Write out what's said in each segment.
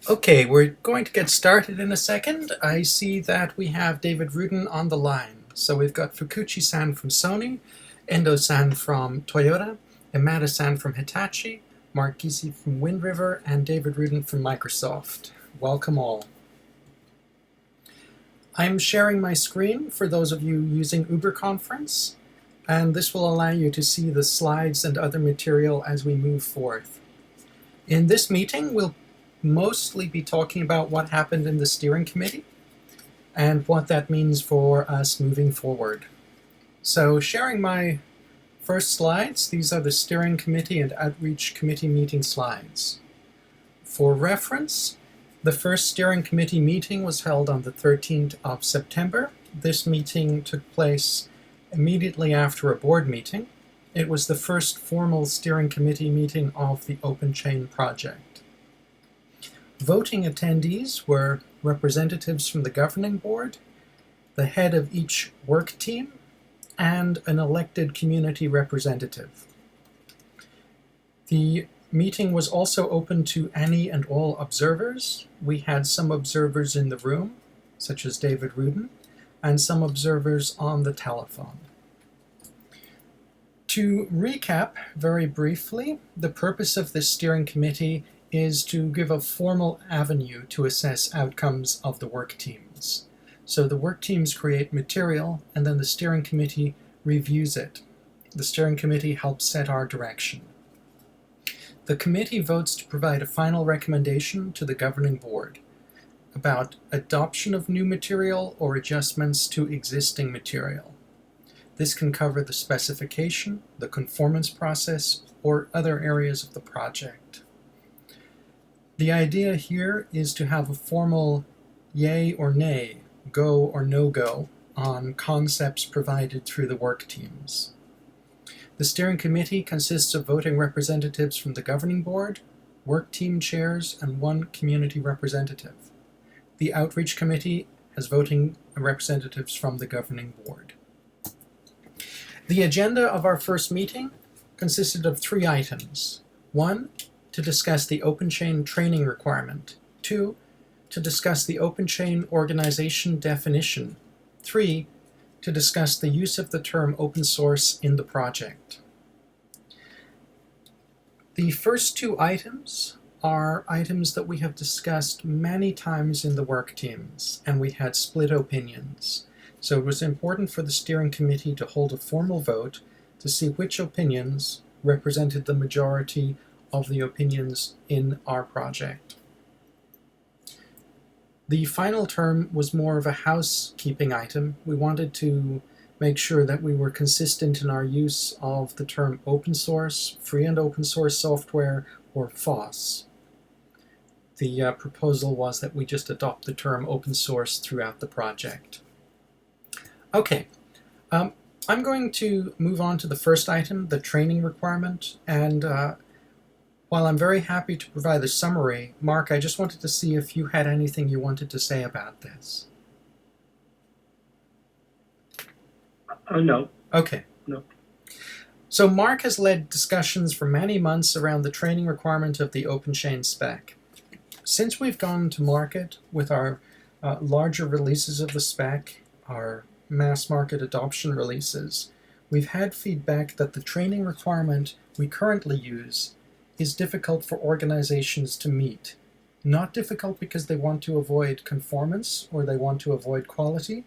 Okay, we're going to get started in a second. I see that we have David Rudin on the line. So we've got Fukuchi-san from Sony, Endo-san from Toyota, Imada-san from Hitachi, Mark Giese from Wind River, and David Rudin from Microsoft. Welcome all. I'm sharing my screen for those of you using UberConference, and this will allow you to see the slides and other material as we move forth. In this meeting, we'll mostly be talking about what happened in the steering committee and what that means for us moving forward. So sharing my first slides, these are the steering committee and outreach committee meeting slides. For reference, the first steering committee meeting was held on the 13th of September. This meeting took place immediately after a board meeting. It was the first formal steering committee meeting of the OpenChain project. Voting attendees were representatives from the governing board, the head of each work team, and an elected community representative. The meeting was also open to any and all observers. We had some observers in the room, such as David Rudin, and some observers on the telephone. To recap very briefly, the purpose of this steering committee is to give a formal avenue to assess outcomes of the work teams. So the work teams create material, and then the steering committee reviews it. The steering committee helps set our direction. The committee votes to provide a final recommendation to the governing board about adoption of new material or adjustments to existing material. This can cover the specification, the conformance process, or other areas of the project. The idea here is to have a formal yay or nay, go or no-go, on concepts provided through the work teams. The steering committee consists of voting representatives from the governing board, work team chairs, and one community representative. The outreach committee has voting representatives from the governing board. The agenda of our first meeting consisted of 3 items. 1, to discuss the OpenChain training requirement. 2, to discuss the OpenChain organization definition. 3, to discuss the use of the term open source in the project. The first 2 items are items that we have discussed many times in the work teams, and we had split opinions. So it was important for the steering committee to hold a formal vote to see which opinions represented the majority of the opinions in our project. The final term was more of a housekeeping item. We wanted to make sure that we were consistent in our use of the term open source, free and open source software, or FOSS. The proposal was that we just adopt the term open source throughout the project. Okay, I'm going to move on to the first item, the training requirement, and while I'm very happy to provide the summary, Mark, I just wanted to see if you had anything you wanted to say about this. No. Okay. No. So Mark has led discussions for many months around the training requirement of the OpenChain spec. Since we've gone to market with our larger releases of the spec, our mass market adoption releases, we've had feedback that the training requirement we currently use is difficult for organizations to meet. Not difficult because they want to avoid conformance or they want to avoid quality,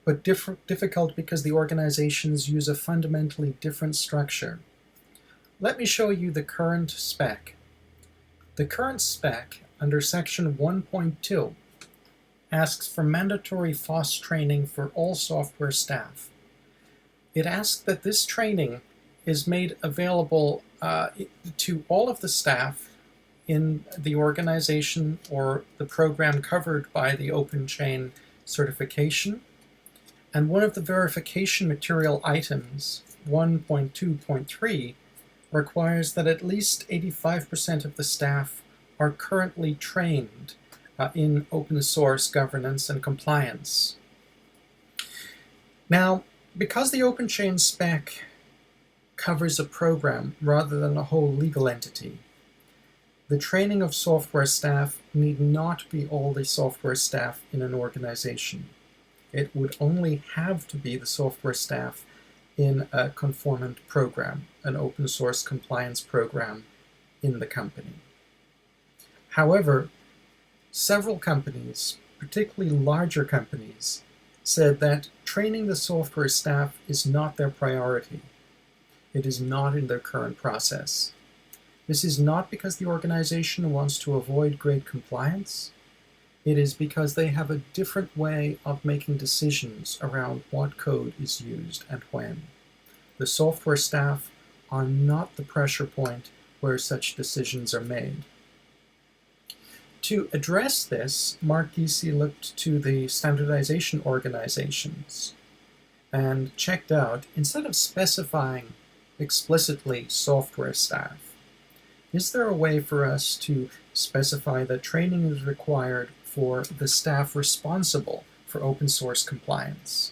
but difficult because the organizations use a fundamentally different structure. Let me show you the current spec. The current spec, under section 1.2, asks for mandatory FOSS training for all software staff. It asks that this training is made available to all of the staff in the organization or the program covered by the OpenChain certification. And one of the verification material items, 1.2.3, requires that at least 85% of the staff are currently trained in open source governance and compliance. Now, because the OpenChain spec covers a program rather than a whole legal entity, The training of software staff need not be all the software staff in an organization. It would only have to be the software staff in a conformant program, an open source compliance program in the company. However, several companies, particularly larger companies, said that training the software staff is not their priority. It is not in their current process. This is not because the organization wants to avoid great compliance. It is because they have a different way of making decisions around what code is used and when. The software staff are not the pressure point where such decisions are made. To address this, Mark Giese looked to the standardization organizations and checked out, instead of specifying explicitly software staff, is there a way for us to specify that training is required for the staff responsible for open source compliance?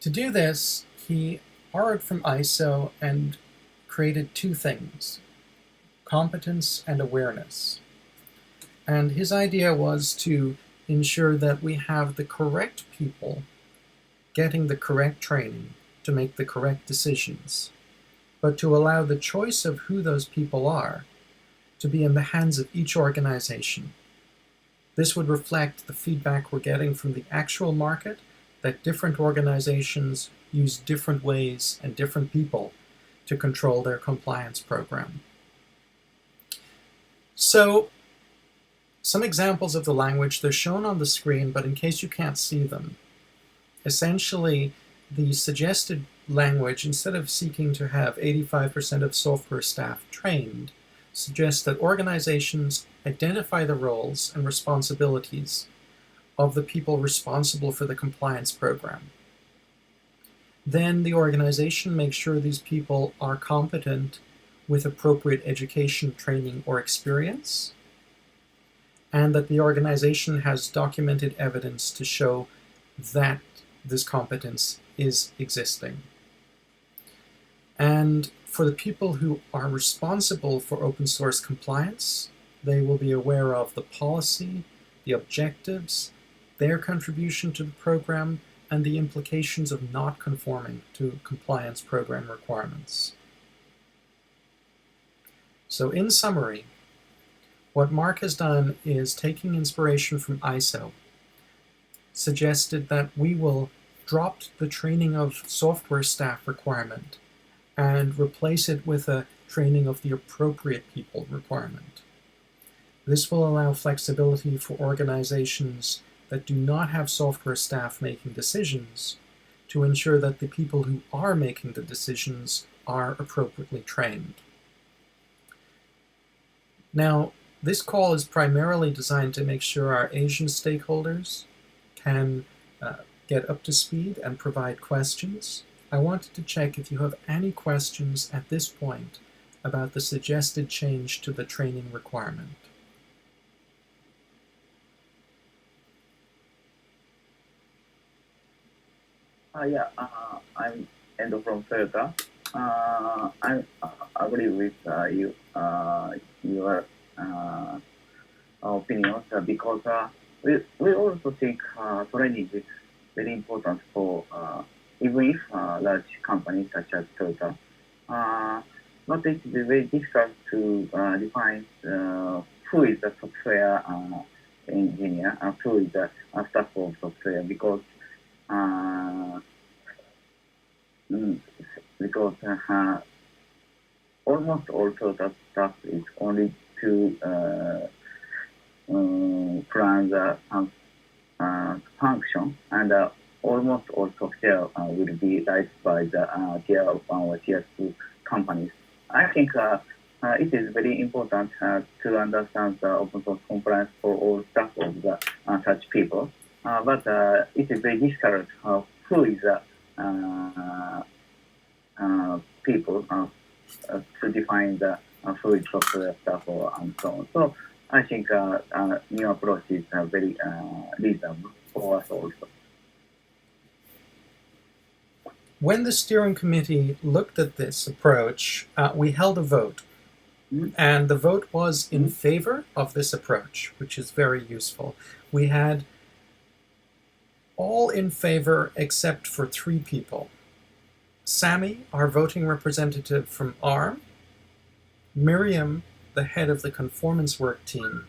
To do this, he borrowed from ISO and created two things: competence and awareness. And his idea was to ensure that we have the correct people getting the correct training to make the correct decisions, but to allow the choice of who those people are to be in the hands of each organization. This would reflect the feedback we're getting from the actual market, that different organizations use different ways and different people to control their compliance program. So, some examples of the language, they're shown on the screen, but in case you can't see them, essentially the suggested language, instead of seeking to have 85% of software staff trained, suggests that organizations identify the roles and responsibilities of the people responsible for the compliance program. Then the organization makes sure these people are competent with appropriate education, training, or experience, and that the organization has documented evidence to show that this competence is existing. And for the people who are responsible for open source compliance, they will be aware of the policy, the objectives, their contribution to the program, and the implications of not conforming to compliance program requirements. So in summary, what Mark has done is, taking inspiration from ISO, suggested that we will drop the training of software staff requirement and replace it with a training of the appropriate people requirement. This will allow flexibility for organizations that do not have software staff making decisions to ensure that the people who are making the decisions are appropriately trained. Now, this call is primarily designed to make sure our Asian stakeholders can get up to speed and provide questions. I wanted to check if you have any questions at this point about the suggested change to the training requirement. I'm Endo from Toyota. I agree with your opinions because we also think training is very important for even if large companies such as Toyota. But it's very difficult to define who is the software engineer and who is the staff of software because almost all Toyota staff is only to plan the function, and almost all software will be licensed by the tier 1 or tier 2 companies. I think it is very important to understand the open source compliance for all staff of the such people. But it is very difficult who is the people to define the who is software staff and so on. So I think new approach is very reasonable for us also. When the steering committee looked at this approach, we held a vote. And the vote was in favor of this approach, which is very useful. We had all in favor except for 3 people. Sammy, our voting representative from ARM, Miriam, the head of the conformance work team,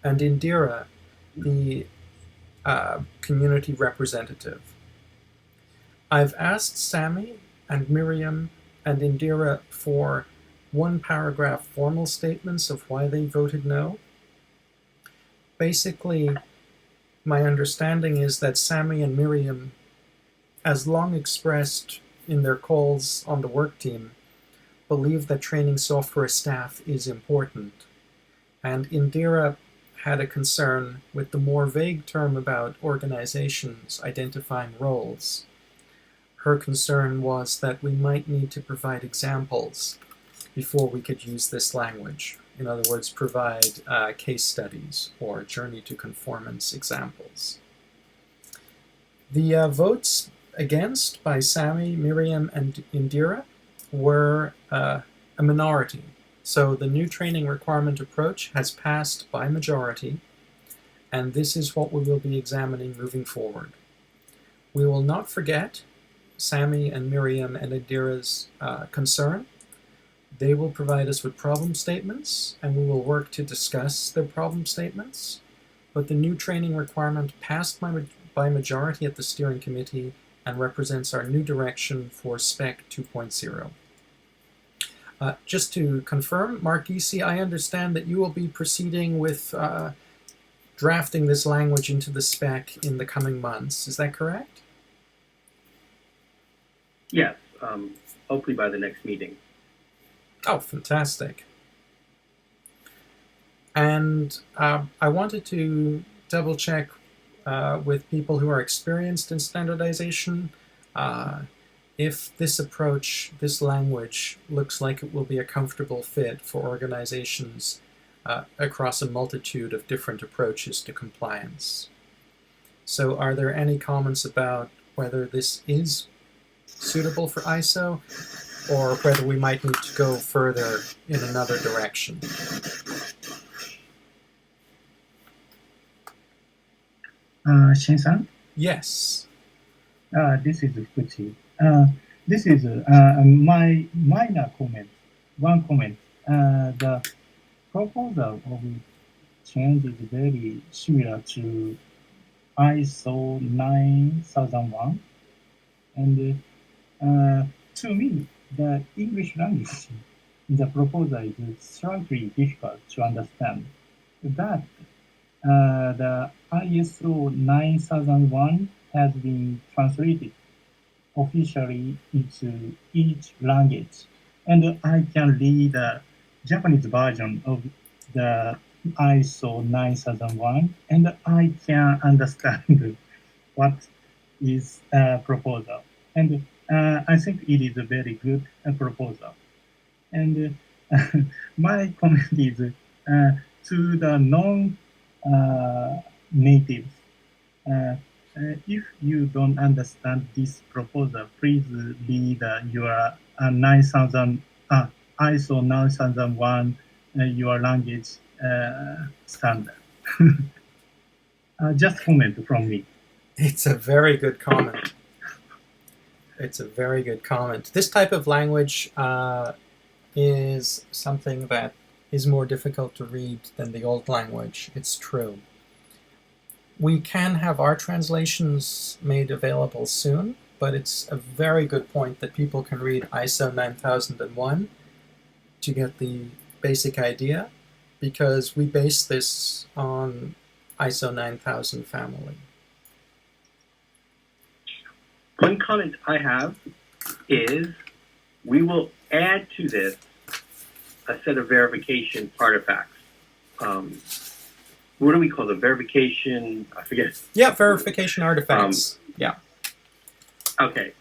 and Indira, the community representative. I've asked Sammy and Miriam and Indira for 1-paragraph formal statements of why they voted no. Basically, my understanding is that Sammy and Miriam, as long expressed in their calls on the work team, believe that training software staff is important. And Indira had a concern with the more vague term about organizations identifying roles. Her concern was that we might need to provide examples before we could use this language. In other words, provide case studies or journey to conformance examples. The votes against by Sammy, Miriam, and Indira were a minority. So the new training requirement approach has passed by majority, and this is what we will be examining moving forward. We will not forget Sammy and Miriam and Indira's concern. They will provide us with problem statements, and we will work to discuss their problem statements. But the new training requirement passed by majority at the steering committee and represents our new direction for Spec 2.0. Just to confirm, Mark Giese, I understand that you will be proceeding with drafting this language into the spec in the coming months. Is that correct? Yes, hopefully by the next meeting. Oh, fantastic. And I wanted to double check with people who are experienced in standardization if this approach, this language, looks like it will be a comfortable fit for organizations across a multitude of different approaches to compliance. So are there any comments about whether this is suitable for ISO, or whether we might need to go further in another direction? Shin-san? Yes. This is Fuchi. This is my minor comment. One comment. The proposal of change is very similar to ISO 9001. And to me, the English language in the proposal is slightly difficult to understand. But the ISO 9001 has been translated officially into each language. And I can read the Japanese version of the ISO 9001, and I can understand what is proposal. And I think it is a very good proposal. And my comment is to the non-natives. If you don't understand this proposal, please read your 9000 ISO 9001 your language standard. Just comment from me. It's a very good comment. It's a very good comment. This type of language is something that is more difficult to read than the old language. It's true. We can have our translations made available soon, but it's a very good point that people can read ISO 9001 to get the basic idea, because we base this on ISO 9000 family. One comment I have is we will add to this a set of verification artifacts. What do we call them? Verification, I forget. Yeah, verification artifacts. Yeah. Okay,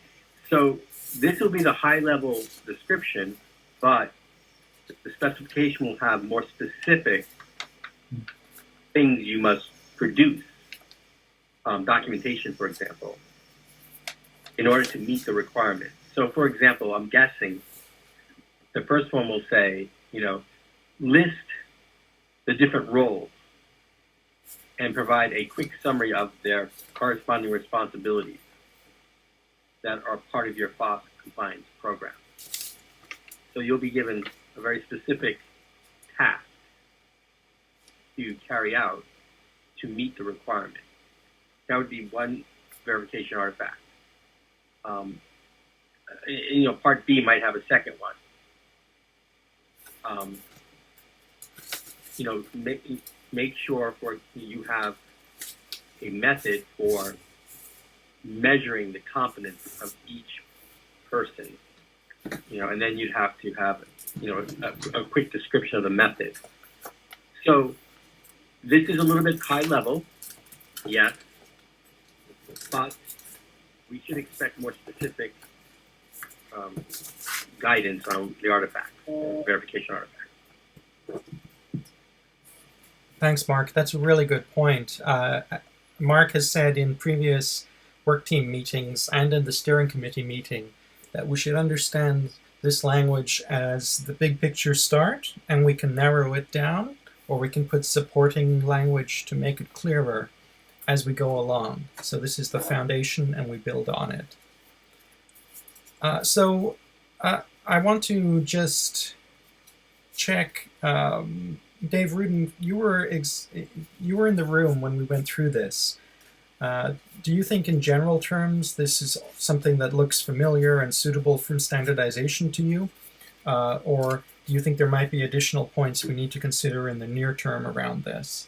so this will be the high-level description, but the specification will have more specific things you must produce, documentation, for example, in order to meet the requirement. So, for example, I'm guessing the first one will say, list the different roles and provide a quick summary of their corresponding responsibilities that are part of your FOSS compliance program. So you'll be given a very specific task to carry out to meet the requirement. That would be one verification artifact. Part B might have a second one. Make sure you have a method for measuring the competence of each person. And then you'd have to have, a quick description of the method. So this is a little bit high level, yes, but we should expect more specific guidance on the artifact, verification artifact. Thanks, Mark. That's a really good point. Mark has said in previous work team meetings and in the steering committee meeting that we should understand this language as the big picture start, and we can narrow it down, or we can put supporting language to make it clearer as we go along. So this is the foundation, and we build on it. I want to just check. Dave Rudin, you were in the room when we went through this. Do you think in general terms this is something that looks familiar and suitable for standardization to you? Or do you think there might be additional points we need to consider in the near term around this?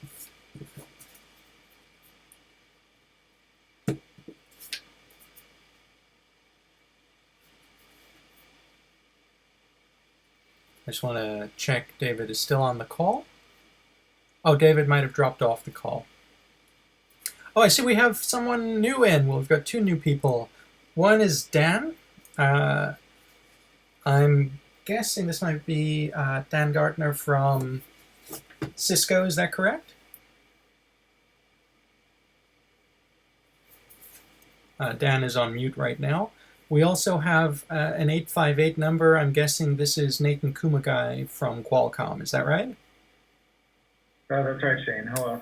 I just want to check David is still on the call. Oh, David might have dropped off the call. Oh, I see we have someone new in. Well, we've got two new people. One is Dan. I'm guessing this might be Dan Gartner from Cisco. Is that correct? Dan is on mute right now. We also have an 858 number. I'm guessing this is Nathan Kumagai from Qualcomm. Is that right? That's right, Shane. Hello.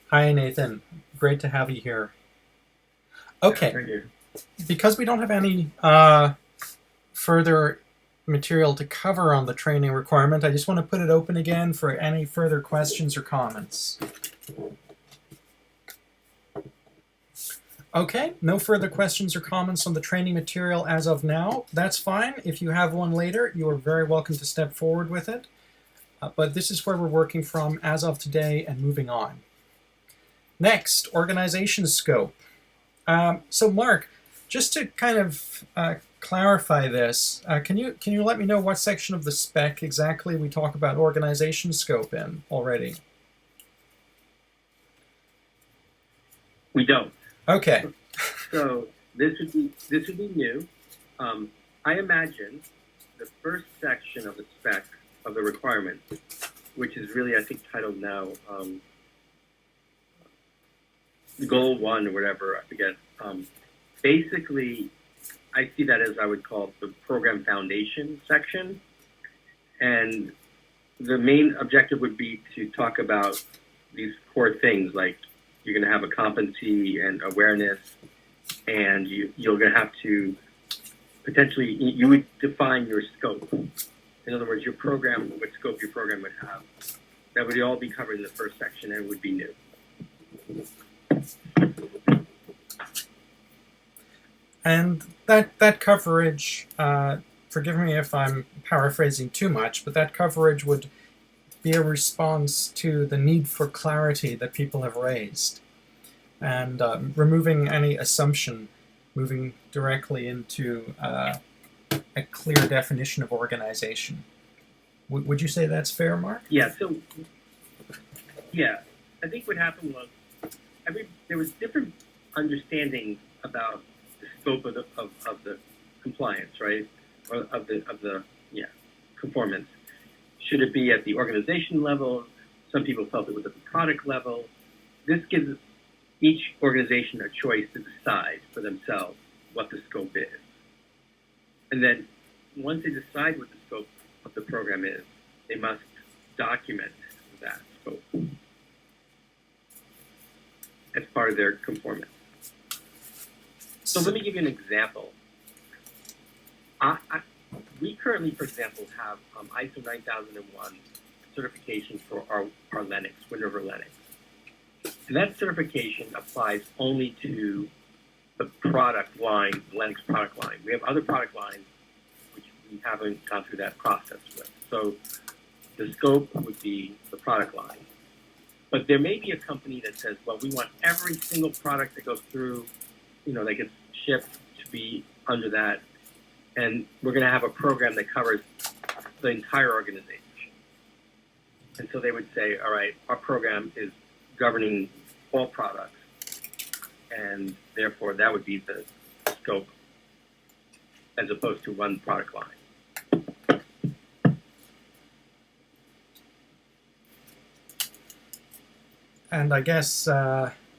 Hi, Nathan. Great to have you here. Okay. Yeah, thank you. Because we don't have any further material to cover on the training requirement, I just want to put it open again for any further questions or comments. Okay, no further questions or comments on the training material as of now. That's fine. If you have one later, you are very welcome to step forward with it. But this is where we're working from as of today and moving on. Next, organization scope. So Mark, just to kind of clarify this, can you let me know what section of the spec exactly we talk about organization scope in already? We don't. Okay. So this would be new. I imagine the first section of the spec of the requirement, which is really I think titled now Goal 1 or whatever, I forget. Basically, I see that as I would call the program foundation section, and the main objective would be to talk about these core things like you're going to have a competency and awareness, and you're going to have to potentially, you would define your scope. In other words, your program, what scope your program would have. That would all be covered in the first section and would be new. And that coverage, forgive me if I'm paraphrasing too much, but that coverage would be a response to the need for clarity that people have raised, and removing any assumption, moving directly into a clear definition of organization. Would you say that's fair, Mark? Yeah. So, yeah, I think what happened was there was different understanding about the scope of the compliance, right, or of the conformance. Should it be at the organization level? Some people felt it was at the product level. This gives each organization a choice to decide for themselves what the scope is. And then once they decide what the scope of the program is, they must document that scope as part of their conformance. So let me give you an example. We currently, for example, have ISO 9001 certification for our Linux, Wind River Linux. And that certification applies only to the product line, Linux product line. We have other product lines which we haven't gone through that process with. So the scope would be the product line. But there may be a company that says, well, we want every single product that goes through, that gets shipped to be under that. And we're going to have a program that covers the entire organization. And so they would say, all right, our program is governing all products. And therefore, that would be the scope as opposed to one product line. And I guess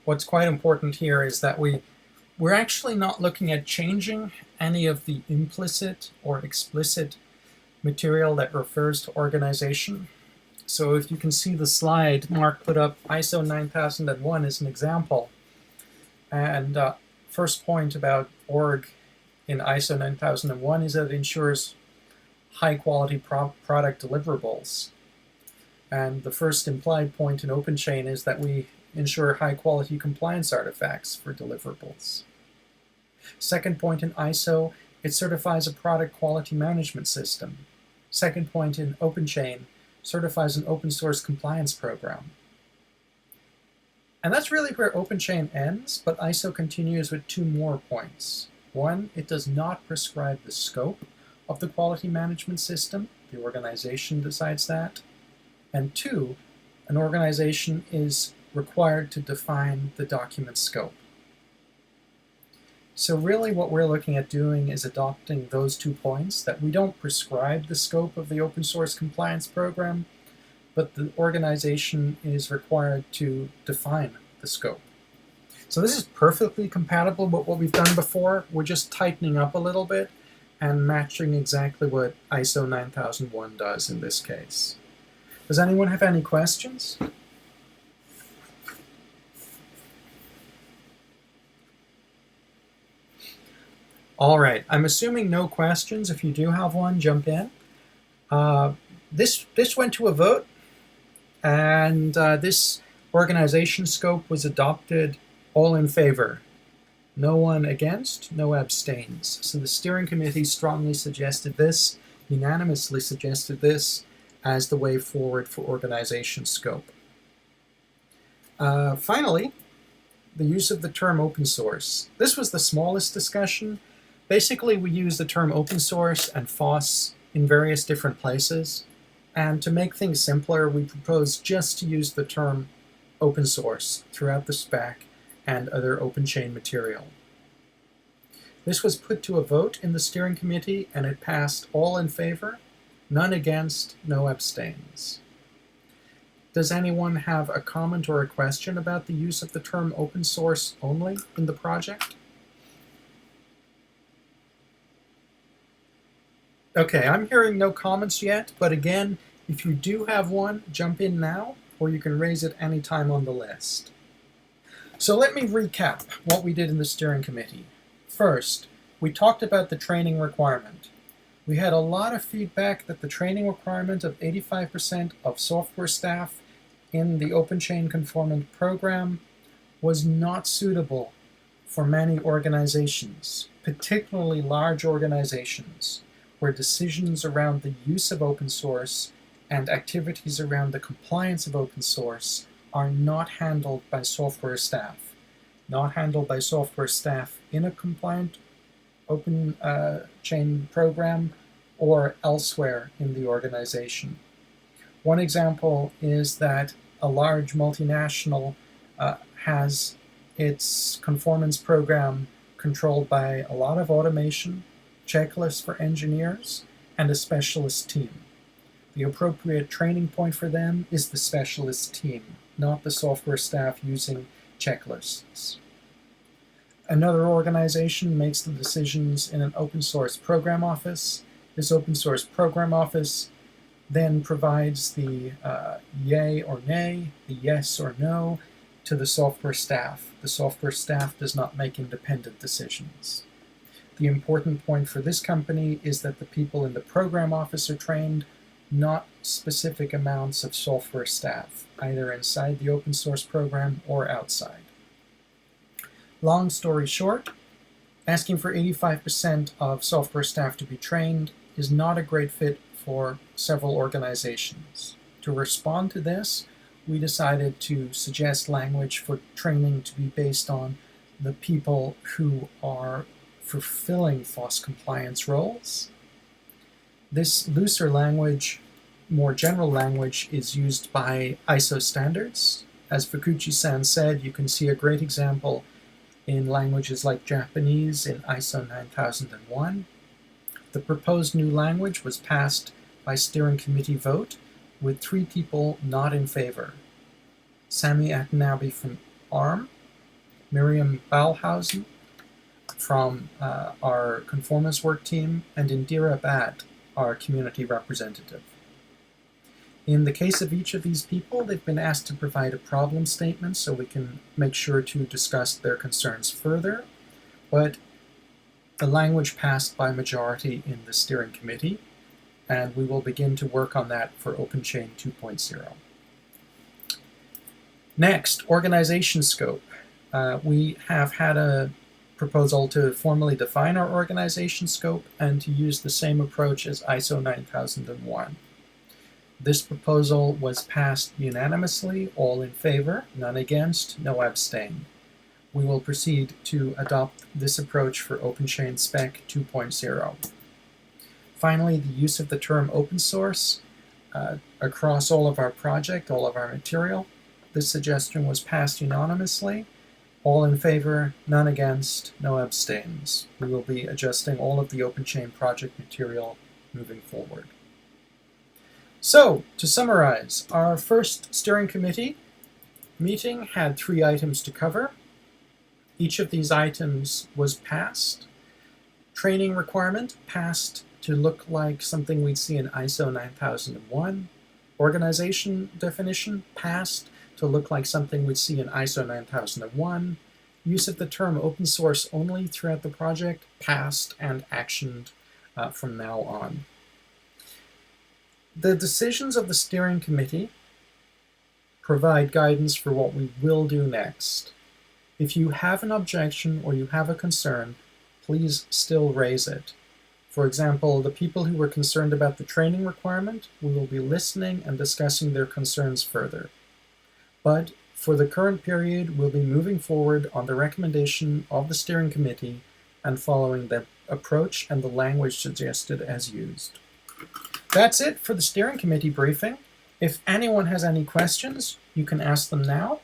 what's quite important here is that we're actually not looking at changing any of the implicit or explicit material that refers to organization. So if you can see the slide, Mark put up ISO 9001 as an example. And first point about org in ISO 9001 is that it ensures high-quality product deliverables. And the first implied point in OpenChain is that we ensure high-quality compliance artifacts for deliverables. Second point in ISO, it certifies a product quality management system. Second point in OpenChain, certifies an open source compliance program. And that's really where OpenChain ends, but ISO continues with two more points. One, it does not prescribe the scope of the quality management system. The organization decides that. And two, an organization is required to define the document scope. So really what we're looking at doing is adopting those 2 points, that we don't prescribe the scope of the open source compliance program, but the organization is required to define the scope. So this is perfectly compatible with what we've done before. We're just tightening up a little bit and matching exactly what ISO 9001 does in this case. Does anyone have any questions? All right, I'm assuming no questions. If you do have one, jump in. This went to a vote, and this organization scope was adopted all in favor. No one against, no abstains. So the steering committee strongly suggested this, unanimously suggested this as the way forward for organization scope. Finally, the use of the term open source. This was the smallest discussion. Basically, we use the term open source and FOSS in various different places. And to make things simpler, we propose just to use the term open source throughout the spec and other OpenChain material. This was put to a vote in the steering committee, and it passed all in favor, none against, no abstains. Does anyone have a comment or a question about the use of the term open source only in the project? Okay, I'm hearing no comments yet, but again, if you do have one, jump in now, or you can raise it any time on the list. So let me recap what we did in the steering committee. First, we talked about the training requirement. We had a lot of feedback that the training requirement of 85% of software staff in the OpenChain conformant program was not suitable for many organizations, particularly large organizations, where decisions around the use of open source and activities around the compliance of open source are not handled by software staff. Not handled by software staff in a compliant OpenChain program or elsewhere in the organization. One example is that a large multinational has its conformance program controlled by a lot of automation, checklists for engineers, and a specialist team. The appropriate training point for them is the specialist team, not the software staff using checklists. Another organization makes the decisions in an open source program office. This open source program office then provides the yay or nay, the yes or no, to the software staff. The software staff does not make independent decisions. The important point for this company is that the people in the program office are trained, not specific amounts of software staff, either inside the open source program or outside. Long story short, asking for 85% of software staff to be trained is not a great fit for several organizations. To respond to this, we decided to suggest language for training to be based on the people who are fulfilling FOSS compliance roles. This looser language, more general language, is used by ISO standards. As Fukuchi-san said, you can see a great example in languages like Japanese in ISO 9001. The proposed new language was passed by steering committee vote with 3 people not in favor. Sami Atanabe from ARM, Miriam Balhausen from our Conformance work team, and Indira Bhatt, our community representative. In the case of each of these people, they've been asked to provide a problem statement so we can make sure to discuss their concerns further, but the language passed by majority in the steering committee, and we will begin to work on that for OpenChain 2.0. Next, organization scope. We have had a proposal to formally define our organization scope and to use the same approach as ISO 9001. This proposal was passed unanimously, all in favor, none against, no abstain. We will proceed to adopt this approach for OpenChain Spec 2.0. Finally, the use of the term open source across all of our project, all of our material. This suggestion was passed unanimously, all in favor, none against, no abstains. We will be adjusting all of the OpenChain project material moving forward. So, to summarize, our first steering committee meeting had 3 items to cover. Each of these items was passed. Training requirement passed to look like something we'd see in ISO 9001. Organization definition passed to look like something we'd see in ISO 9001. Use of the term open source only throughout the project passed and actioned from now on. The decisions of the steering committee provide guidance for what we will do next. If you have an objection or you have a concern, please still raise it. For example, the people who were concerned about the training requirement, we will be listening and discussing their concerns further. But for the current period, we'll be moving forward on the recommendation of the steering committee and following the approach and the language suggested as used. That's it for the steering committee briefing. If anyone has any questions, you can ask them now.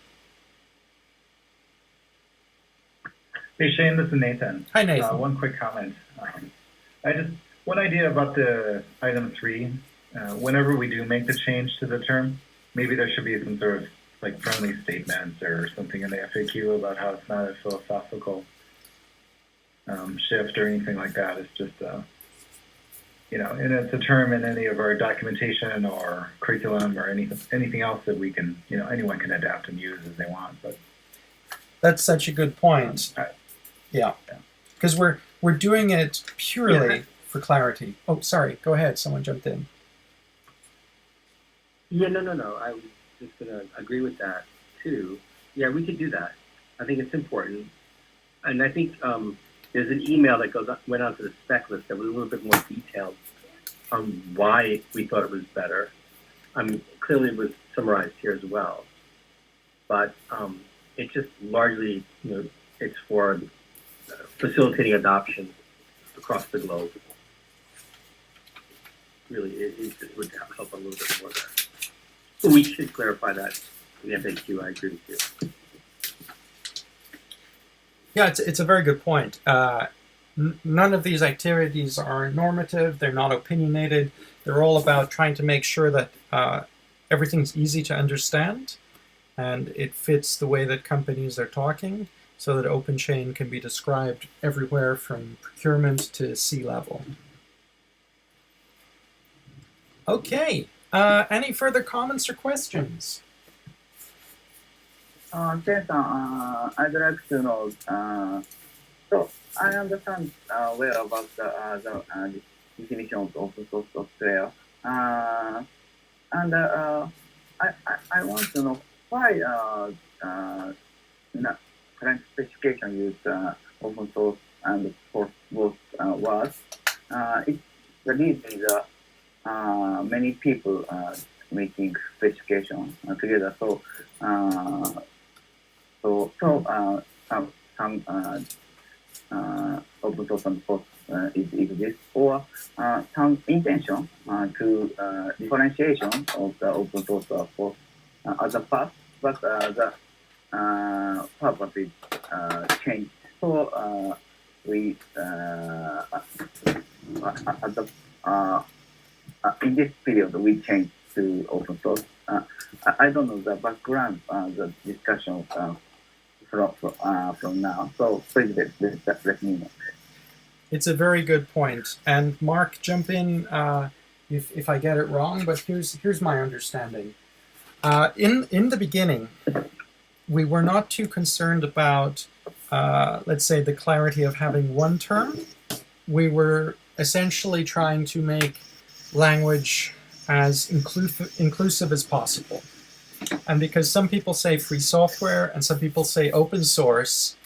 Hey Shane, this is Nathan. Hi Nathan. One quick comment. One idea about the item 3. Whenever we do make the change to the term, maybe there should be some sort of like friendly statement or something in the FAQ about how it's not a philosophical shift or anything like that. It's just and it's a term in any of our documentation or curriculum or anything else that we can, anyone can adapt and use as they want. But that's such a good point. Yeah, because we're doing it purely for clarity. Oh, sorry. Go ahead. Someone jumped in. Yeah, no. I was just going to agree with that too. Yeah, we could do that. I think it's important, and I think there's an email that went out to the spec list that was a little bit more detailed on why we thought it was better. Clearly it was summarized here as well, but it just largely, it's for facilitating adoption across the globe. Really, it would help a little bit more there. So we should clarify that in the FAQ. I agree with you. Yeah, it's a very good point. None of these activities are normative. They're not opinionated. They're all about trying to make sure that everything's easy to understand and it fits the way that companies are talking so that OpenChain can be described everywhere from procurement to C-level. Okay, Any further comments or questions? Chen-san, I'd like to know, so I understand well about the definition of open source software. And I want to know why current specification use open source and for both words. It's the reason is many people making specification together. So some open source and force exist, or some intention to differentiation of the open source or force as a path, but the purpose is changed. So we at the in this period we changed to open source. I don't know the background, the discussion from now. So please let me know. It's a very good point. And Mark, jump in if I get it wrong, but here's my understanding. In the beginning, we were not too concerned about, let's say, the clarity of having one term. We were essentially trying to make language as inclusive as possible. And because some people say free software and some people say open source,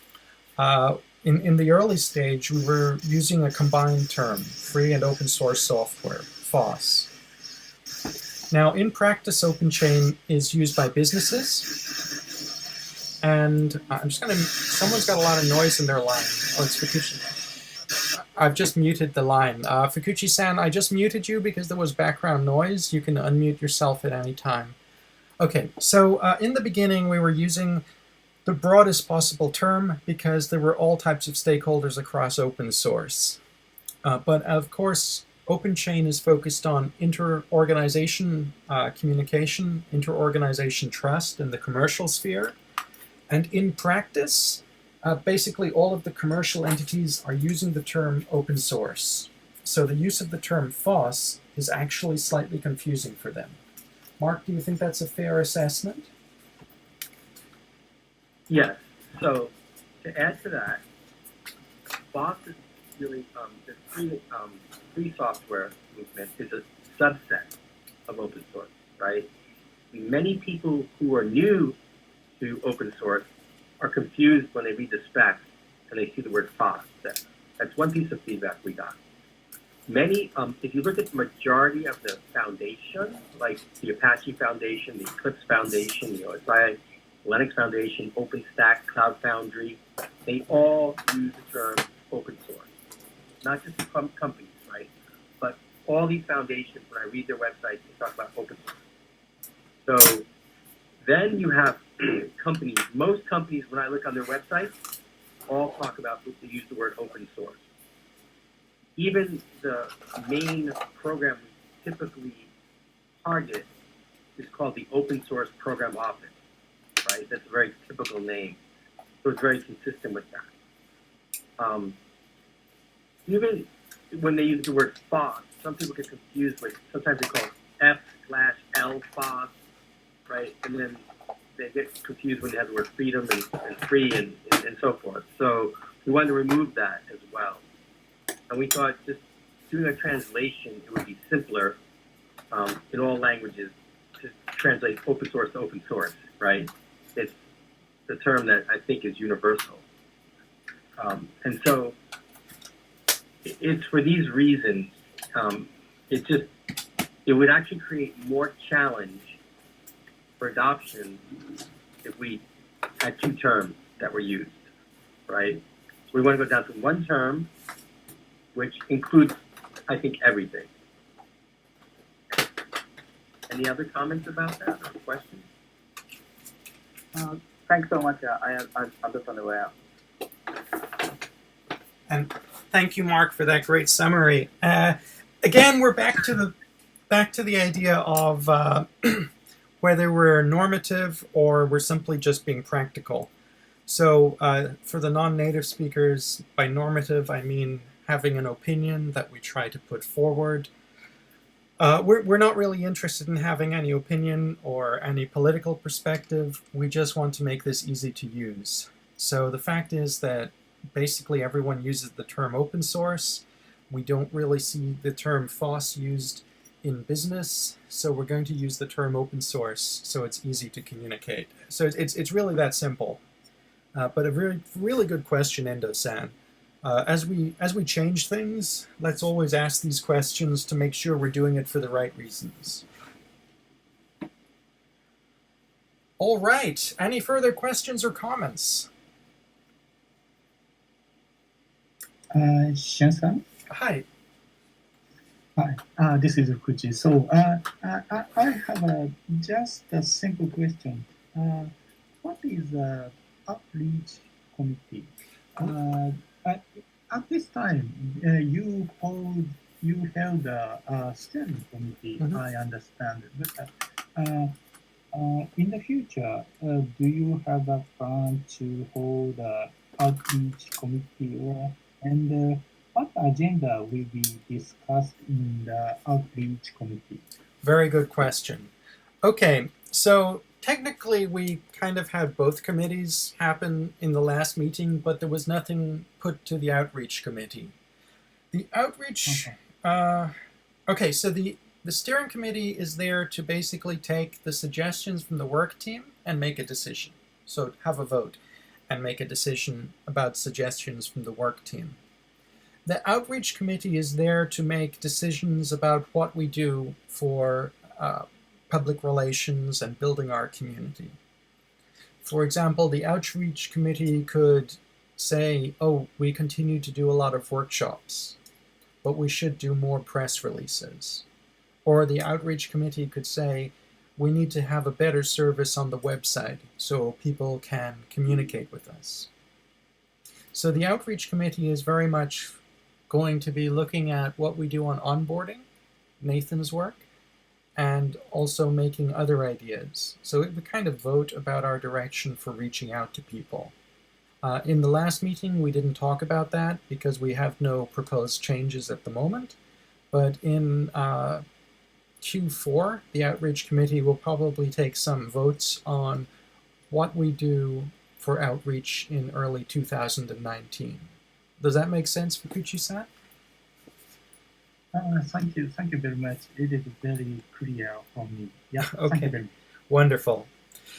in the early stage, we were using a combined term, free and open source software, FOSS. Now, in practice, OpenChain is used by businesses. And I'm just going to, someone's got a lot of noise in their line. Oh, it's Fukuchi. I've just muted the line. Fukuchi-san, I just muted you because there was background noise. You can unmute yourself at any time. Okay, so in the beginning, we were using the broadest possible term because there were all types of stakeholders across open source. But of course, OpenChain is focused on inter-organization communication, inter-organization trust in the commercial sphere. And in practice, basically all of the commercial entities are using the term open source. So the use of the term FOSS is actually slightly confusing for them. Mark, do you think that's a fair assessment? Yes. So to add to that, FOSS is really the free software movement is a subset of open source, right? Many people who are new to open source are confused when they read the specs and they see the word FOSS. That's one piece of feedback we got. Many, if you look at the majority of the foundation, like the Apache Foundation, the Eclipse Foundation, the OSI, Linux Foundation, OpenStack, Cloud Foundry, they all use the term open source. Not just companies, right? But all these foundations, when I read their websites, they talk about open source. So then you have companies. Most companies, when I look on their websites, all talk about, they use the word open source. Even the main program we typically target is called the Open Source Program Office, right? That's a very typical name. So it's very consistent with that. Even when they use the word FOSS, some people get confused with, sometimes they call it F/L FOSS, right? And then they get confused when they have the word freedom and free and so forth. So we wanted to remove that as well. And we thought just doing a translation, it would be simpler in all languages to translate open source to open source, right? It's the term that I think is universal. And so it's for these reasons, it would actually create more challenge for adoption if we had two terms that were used, right? So we want to go down to one term, which includes, I think, everything. Any other comments about that or questions? Thanks so much. I understand well. And thank you, Mark, for that great summary. Again, we're back to the idea of whether we're normative or we're simply just being practical. So for the non-native speakers, by normative, I mean having an opinion that we try to put forward. We're not really interested in having any opinion or any political perspective. We just want to make this easy to use. So the fact is that basically everyone uses the term open source. We don't really see the term FOSS used in business, so we're going to use the term open source so it's easy to communicate. So it's really that simple. But a really good question, Endo-san. As we change things, let's always ask these questions to make sure we're doing it for the right reasons. All right. Any further questions or comments? Shen-san? Hi. Hi, this is Fukuchi. So I have just a simple question. What is outreach committee? At this time, you held a steering committee. Mhm. I understand. But in the future, do you have a plan to hold a outreach committee, and what agenda will be discussed in the outreach committee? Very good question. Okay, so technically we kind of had both committees happen in the last meeting, but there was nothing put to the outreach committee. The outreach, okay, so the steering committee is there to basically take the suggestions from the work team and make a decision. So have a vote and make a decision about suggestions from the work team. The outreach committee is there to make decisions about what we do for public relations and building our community. For example, the outreach committee could say, oh, we continue to do a lot of workshops, but we should do more press releases. Or the outreach committee could say, we need to have a better service on the website so people can communicate with us. So the outreach committee is very much going to be looking at what we do on onboarding, Nathan's work, and also making other ideas. So it would kind of vote about our direction for reaching out to people. In the last meeting, we didn't talk about that because we have no proposed changes at the moment. But in Q4, the outreach committee will probably take some votes on what we do for outreach in early 2019. Does that make sense, Fukuchi-san? Thank you very much. It is very clear for me. Yeah, Okay. Thank you very much. Wonderful.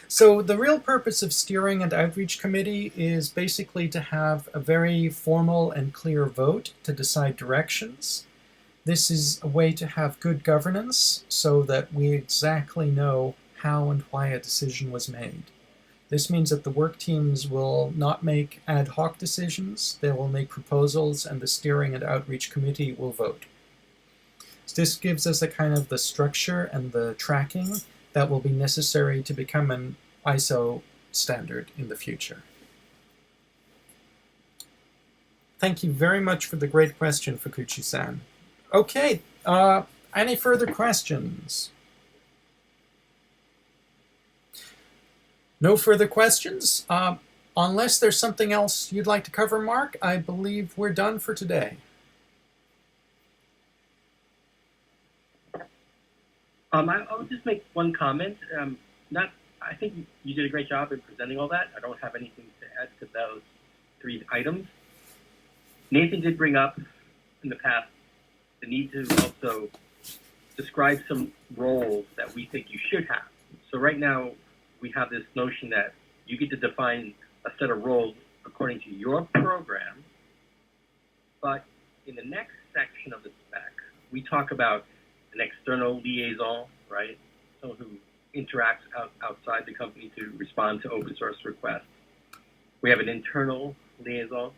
So the real purpose of steering and outreach committee is basically to have a very formal and clear vote to decide directions. This is a way to have good governance so that we exactly know how and why a decision was made. This means that the work teams will not make ad hoc decisions, they will make proposals, and the steering and outreach committee will vote. So this gives us a kind of the structure and the tracking that will be necessary to become an ISO standard in the future. Thank you very much for the great question, Fukuchi-san. Okay, any further questions? No further questions? Unless there's something else you'd like to cover, Mark, I believe we're done for today. I'll just make one comment. I think you did a great job in presenting all that. I don't have anything to add to those 3 items. Nathan did bring up in the past the need to also describe some roles that we think you should have. So right now, we have this notion that you get to define a set of roles according to your program, but in the next section of the spec, we talk about an external liaison, right? Someone who interacts outside the company to respond to open source requests. We have an internal liaison.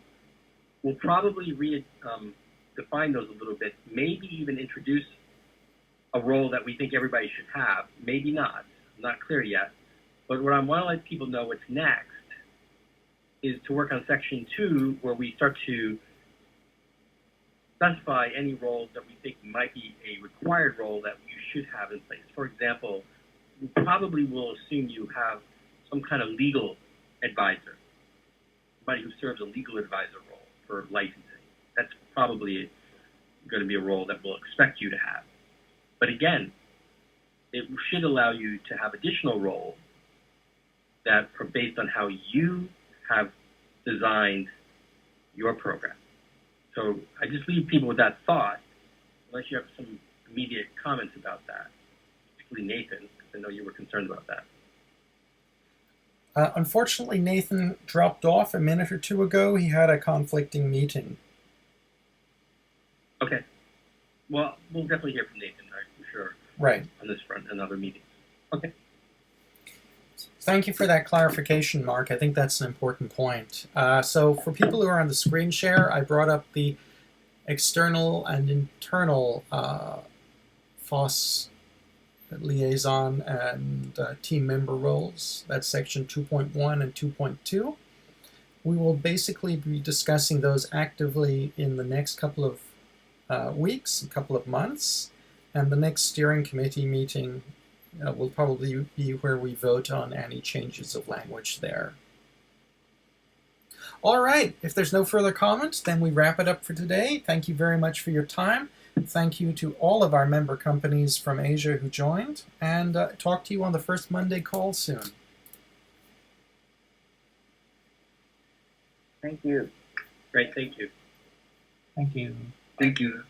We'll probably define those a little bit, maybe even introduce a role that we think everybody should have, maybe not. I'm not clear yet. But what I want to let people know what's next is to work on section 2, where we start to specify any roles that we think might be a required role that you should have in place. For example, we probably will assume you have some kind of legal advisor, somebody who serves a legal advisor role for licensing. That's probably going to be a role that we'll expect you to have. But again, it should allow you to have additional roles that are based on how you have designed your program. So I just leave people with that thought, unless you have some immediate comments about that, particularly Nathan, because I know you were concerned about that. Unfortunately, Nathan dropped off a minute or two ago. He had a conflicting meeting. Okay. Well, we'll definitely hear from Nathan, right, for sure, Right. on this front and other meetings. Okay. Thank you for that clarification, Mark. I think that's an important point. So for people who are on the screen share, I brought up the external and internal FOSS liaison and team member roles. That's section 2.1 and 2.2. We will basically be discussing those actively in the next couple of weeks, a couple of months, and the next steering committee meeting will probably be where we vote on any changes of language there. All right, if there's no further comments, then we wrap it up for today. Thank you very much for your time. Thank you to all of our member companies from Asia who joined, and talk to you on the first Monday call soon. Thank you. Great, thank you. Thank you. Thank you.